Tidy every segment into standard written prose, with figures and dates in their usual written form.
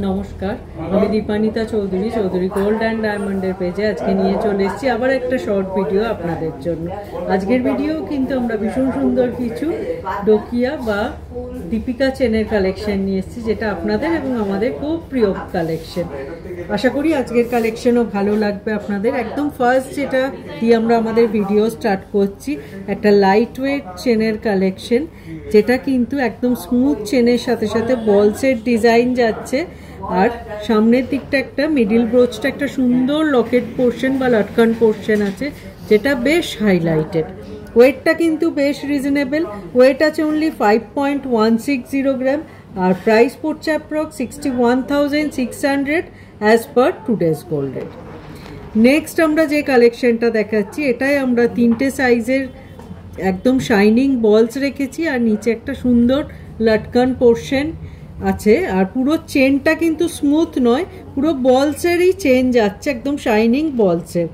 নমস্কার, আমি Dipanita Chowdhury gold and ডায়মন্ডের পেজে আজকে নিয়ে চলে এসেছি আবার একটা শর্ট ভিডিও আপনাদের জন্য। আজকের ভিডিও কিন্তু আমরা ভীষণ সুন্দর কিছু ডোকিয়া বা দীপিকা চেনের কালেকশন নিয়ে এসেছি, যেটা আপনাদের এবং আমাদের খুব প্রিয় কালেকশন। আশা করি আজকের কালেকশনও ভালো লাগবে আপনাদের। একদম ফার্স্ট যেটা দিয়ে আমরা আমাদের ভিডিও স্টার্ট করছি, একটা লাইট ওয়েট চেনের কালেকশন, যেটা কিন্তু একদম স্মুথ চেনের সাথে সাথে বলসের ডিজাইন যাচ্ছে। আর সামনের দিকটা একটা মিডিল ব্রোচটা একটা সুন্দর লকেট পোর্শন বা লটকান পোর্শন আছে, যেটা বেশ হাইলাইটেড। ওয়েটটা কিন্তু বেশ রিজনেবল, ওয়েট আছে অনলি 5.160 গ্রাম, আর প্রাইস পড়ছে approx 61,600 as per today's gold rate. Next আমরা যে কালেকশনটা দেখাচ্ছি, এটাই আমরা 3টে সাইজের একদম শাইনিং বলস রেখেছি, আর নিচে একটা সুন্দর লটকান পোর্শন আছে। আর পুরো চেনটা কিন্তু স্মুথ নয়, পুরো বলসেরই চেন যাচ্ছে, একদম শাইনিং বলসের।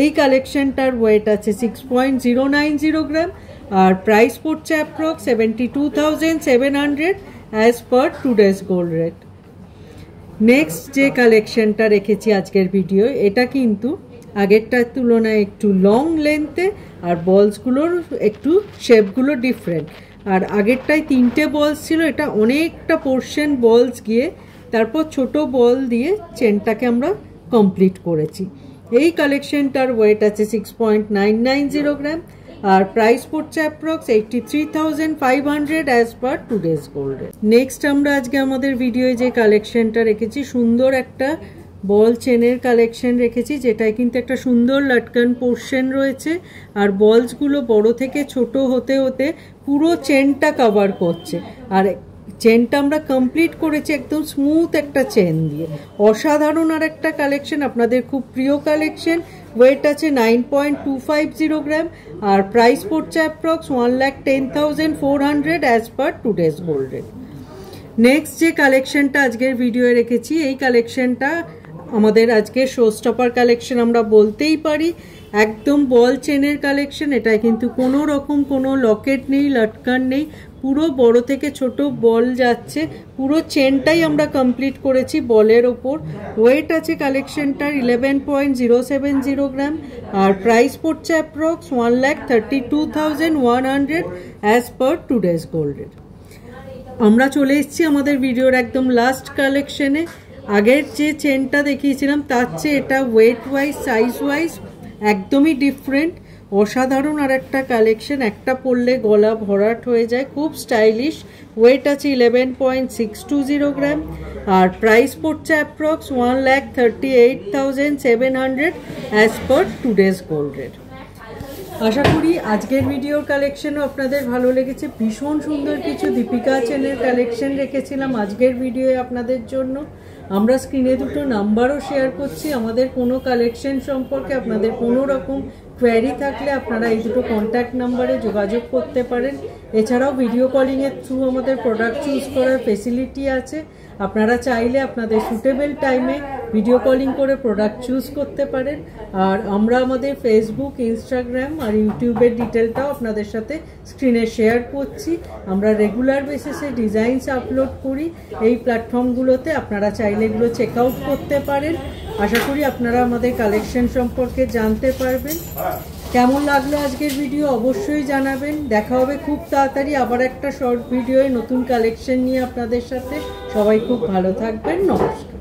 এই কালেকশনটার ওয়েট আছে 6.090 গ্রাম, আর প্রাইস পড়ছে approx 72,700 as per today's gold rate. Next যে কালেকশনটা রেখেছি আজকের ভিডিও, এটা কিন্তু আগেরটার তুলনায় একটু লং লেন্থে, আর বলসগুলোর একটু শেপগুলো ডিফারেন্ট। আর আগেরটায় 3টে বলস ছিল, এটা অনেকটা পোর্শন বলস গিয়ে তারপর ছোট বল দিয়ে চেনটাকে আমরা কমপ্লিট করেছি। এই কালেকশনটার ওয়েট আছে 6.990 গ্রাম, আর প্রাইস পড়ছে approx 83,500 as per today's gold. Next আমরা আজকে আমাদের ভিডিওয়ে যে কালেকশনটা রেখেছি, সুন্দর একটা বল চেনের কালেকশন রেখেছি, যেটায় কিন্তু একটা সুন্দর লটকান পোর্শন রয়েছে, আর বলসগুলো বড় থেকে ছোট হতে হতে পুরো চেনটা কভার করছে। আর চেনটা আমরা কমপ্লিট করেছি একদম স্মুথ একটা চেন দিয়ে। অসাধারণ আর একটা কালেকশন, আপনাদের খুব প্রিয় কালেকশন। ওয়েট আছে 9.250 গ্রাম, আর প্রাইস পড়ছে approx 1,10,400 as per today's gold rate. Next যে কালেকশনটা আজকের ভিডিওয়ে রেখেছি, এই কালেকশনটা আমাদের আজকে শো স্টপার কালেকশন আমরা বলতেই পারি। একদম বল চেনের কালেকশন, এটায় কিন্তু কোনো রকম কোনো লকেট নেই, লটকান নেই, পুরো বড় থেকে ছোট বল যাচ্ছে, পুরো চেনটাই আমরা কমপ্লিট করেছি বলের ওপর। ওয়েট আছে কালেকশনটার 11.070 গ্রাম, আর প্রাইস পড়ছে approx 1,32,100 as per today's gold rate. আমরা চলে এসেছি আমাদের ভিডিওর একদম লাস্ট কালেকশনে। আগের যে চেনটা দেখিয়েছিলাম তার চেয়ে এটা ওয়েট ওয়াইজ সাইজ ওয়াইজ একদমই ডিফারেন্ট। অসাধারণ আর একটা কালেকশন, একটা পরলে গলা ভরাট হয়ে যায়, খুব স্টাইলিশ। ওয়েট আছে 11.620 গ্রাম, আর প্রাইস পড়ছে approx 1,38,700 as per today's gold rate. আশা করি আজকের ভিডিওর কালেকশনও আপনাদের ভালো লেগেছে। ভীষণ সুন্দর কিছু দীপিকা চেনের কালেকশন রেখেছিলাম আজকের ভিডিওয়ে আপনাদের জন্য। আমরা স্ক্রিনে দুটো নাম্বারও শেয়ার করছি। আমাদের কোনো কালেকশন সম্পর্কে আপনাদের কোনো রকম কোয়ারি থাকলে আপনারা এই দুটো কন্ট্যাক্ট নাম্বারে যোগাযোগ করতে পারেন। এছাড়াও ভিডিও কলিংয়ের থ্রু আমাদের প্রোডাক্ট চুজ করার ফেসিলিটি আছে। আপনারা চাইলে আপনাদের সুটেবল টাইমে ভিডিও কলিং করে প্রোডাক্ট চুজ করতে পারেন। আর আমরা আমাদের ফেসবুক, ইনস্টাগ্রাম আর ইউটিউবের ডিটেলটাও আপনাদের সাথে স্ক্রিনে শেয়ার করছি। আমরা রেগুলার বেসিসে ডিজাইনস আপলোড করি এই প্ল্যাটফর্মগুলোতে, আপনারা চাইলে এগুলো চেক আউট করতে পারেন। আশা করি আপনারা আমাদের কালেকশন সম্পর্কে জানতে পারবেন। কেমন লাগলো আজকের ভিডিও অবশ্যই জানাবেন। দেখা হবে খুব তাড়াতাড়ি আবার একটা শর্ট ভিডিওয়ে নতুন কালেকশন নিয়ে আপনাদের সাথে। সবাই খুব ভালো থাকবেন। নমস্কার।